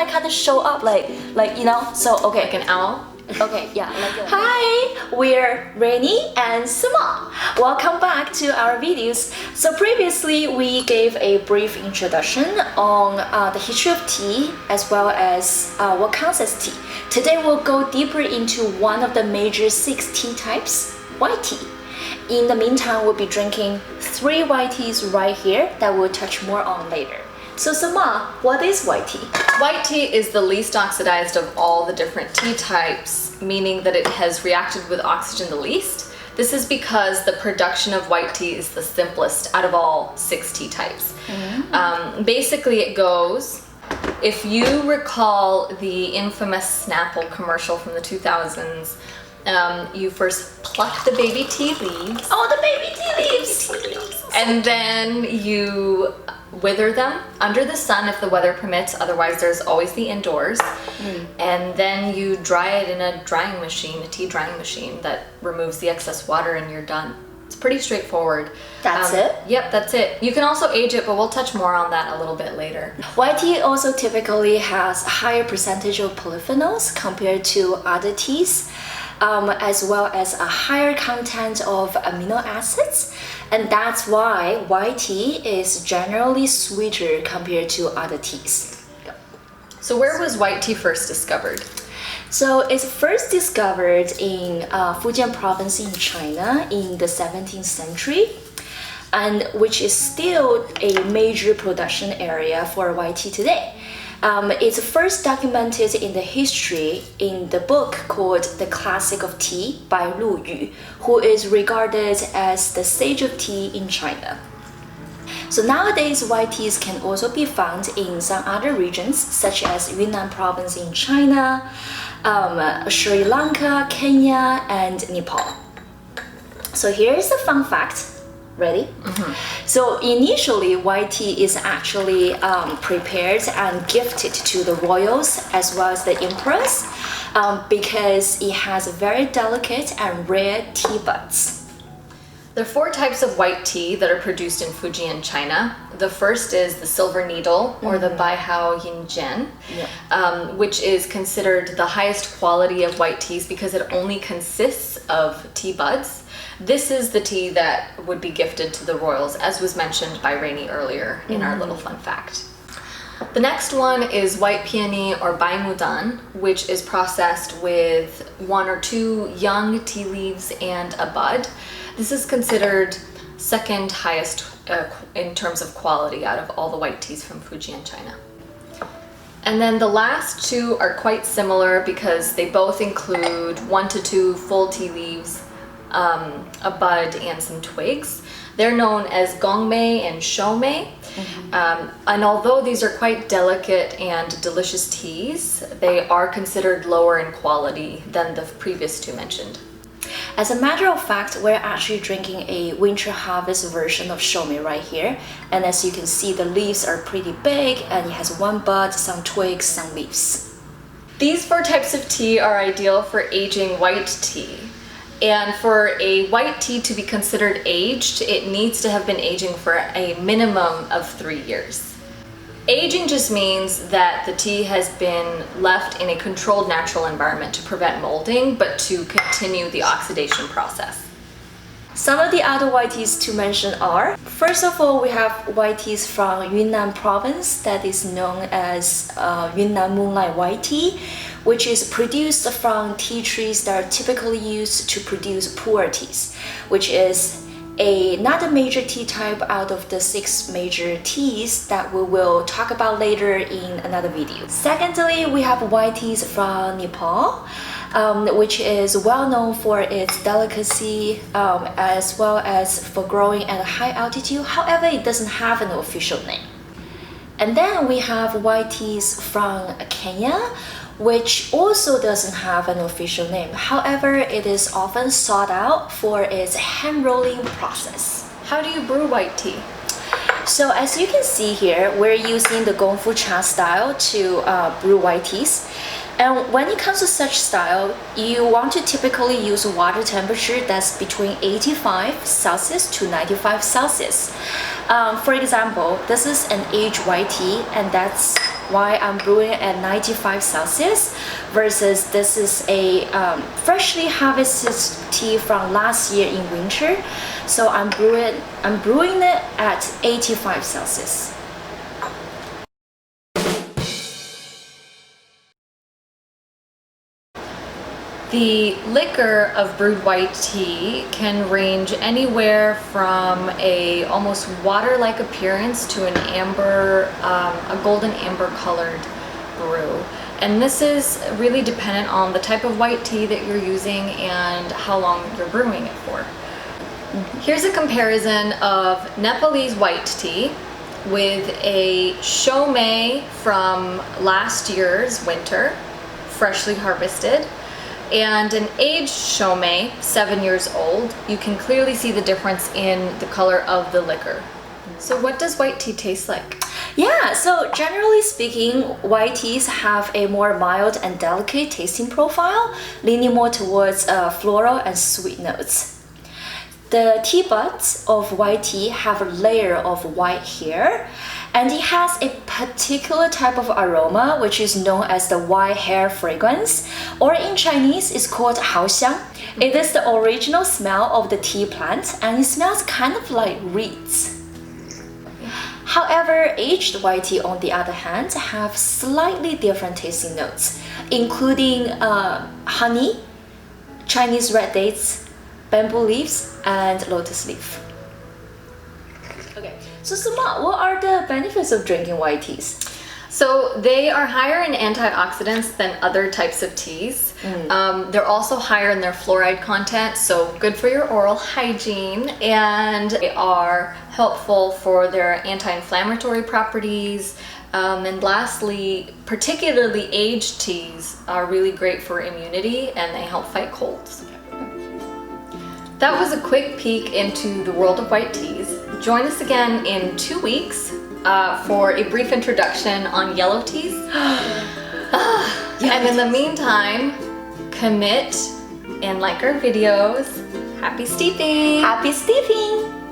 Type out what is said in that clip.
I kind of show up like you know. So okay. Like an owl? Okay, yeah. Hi, we're Rainy and Sima. Welcome back to our videos. So previously we gave a brief introduction on the history of tea as well as what counts as tea. Today we'll go deeper into one of the major 6 tea types, white tea. In the meantime, we'll be drinking 3 white teas right here that we'll touch more on later. So Sima, what is white tea? White tea is the least oxidized of all the different tea types, meaning that it has reacted with oxygen the least. This is because the production of white tea is the simplest out of all 6 tea types. Basically it goes, if you recall the infamous Snapple commercial from the 2000s, you first pluck the baby tea leaves. Oh, the baby tea leaves! And then you wither them under the sun if the weather permits, otherwise there's always the indoors. And then you dry it in a drying machine, a tea drying machine that removes the excess water, and you're done. It's pretty straightforward. That's it? Yep, that's it. You can also age it, but we'll touch more on that a little bit later. White tea also typically has a higher percentage of polyphenols compared to other teas, as well as a higher content of amino acids, and that's why white tea is generally sweeter compared to other teas. So where was white tea first discovered? So it's first discovered in Fujian province in China in the 17th century, and which is still a major production area for white tea today. It's first documented in the history in the book called The Classic of Tea by Lu Yu, who is regarded as the sage of tea in China. So nowadays, white teas can also be found in some other regions, such as Yunnan province in China, Sri Lanka, Kenya, and Nepal. So here's a fun fact. Ready? So initially, white tea is actually prepared and gifted to the royals as well as the emperors because it has very delicate and rare tea buds. There are 4 types of white tea that are produced in Fujian, China. The first is the silver needle, or the Baihao Yinjian, which is considered the highest quality of white teas because it only consists of tea buds. This is the tea that would be gifted to the royals, as was mentioned by Rainy earlier in our little fun fact. The next one is white peony or baimudan, which is processed with 1 or 2 young tea leaves and a bud. This is considered second highest in terms of quality out of all the white teas from Fujian, China. And then the last 2 are quite similar because they both include 1 to 2 full tea leaves, a bud, and some twigs. They're known as gongmei and shoumei. And although these are quite delicate and delicious teas, they are considered lower in quality than the previous 2 mentioned. As a matter of fact, we're actually drinking a winter harvest version of shoumei right here. And as you can see, the leaves are pretty big and it has 1 bud, some twigs, some leaves. These 4 types of tea are ideal for aging white tea. And for a white tea to be considered aged, it needs to have been aging for a minimum of 3 years. Aging just means that the tea has been left in a controlled natural environment to prevent molding, but to continue the oxidation process. Some of the other white teas to mention are, first of all, we have white teas from Yunnan province that is known as Yunnan moonlight white tea, which is produced from tea trees that are typically used to produce pu'er teas, which is another major tea type out of the 6 major teas that we will talk about later in another video. Secondly, we have white teas from Nepal, which is well known for its delicacy as well as for growing at a high altitude. However, it doesn't have an official name. And then we have white teas from Kenya, which also doesn't have an official name. However, it is often sought out for its hand rolling process. How do you brew white tea? So as you can see here, we're using the Gongfu Cha style to brew white teas. And when it comes to such style, you want to typically use water temperature that's between 85 Celsius to 95 Celsius. For example, this is an aged white tea, and that's why I'm brewing at 95 Celsius versus this is a freshly harvested tea from last year in winter. So I'm brewing it at 85 Celsius. The liquor of brewed white tea can range anywhere from a almost water-like appearance to an amber, a golden amber colored brew. And this is really dependent on the type of white tea that you're using and how long you're brewing it for. Here's a comparison of Nepalese white tea with a Chomei from last year's winter, freshly harvested, and an aged Chomei, 7 years old. You can clearly see the difference in the color of the liquor. So what does white tea taste like? Yeah, so generally speaking, white teas have a more mild and delicate tasting profile, leaning more towards floral and sweet notes. The tea buds of white tea have a layer of white hair, and it has a particular type of aroma which is known as the white hair fragrance, or in Chinese it's called 毫香. It is the original smell of the tea plant, and it smells kind of like reeds. However, aged white tea on the other hand have slightly different tasting notes, including honey, Chinese red dates, bamboo leaves, and lotus leaf. Okay, so Suma, what are the benefits of drinking white teas? So they are higher in antioxidants than other types of teas. They're also higher in their fluoride content, so good for your oral hygiene. And they are helpful for their anti-inflammatory properties. And lastly, particularly aged teas are really great for immunity, and they help fight colds. That was a quick peek into the world of white teas. Join us again in 2 weeks for a brief introduction on yellow teas. And in the meantime, commit and like our videos. Happy steeping! Happy steeping!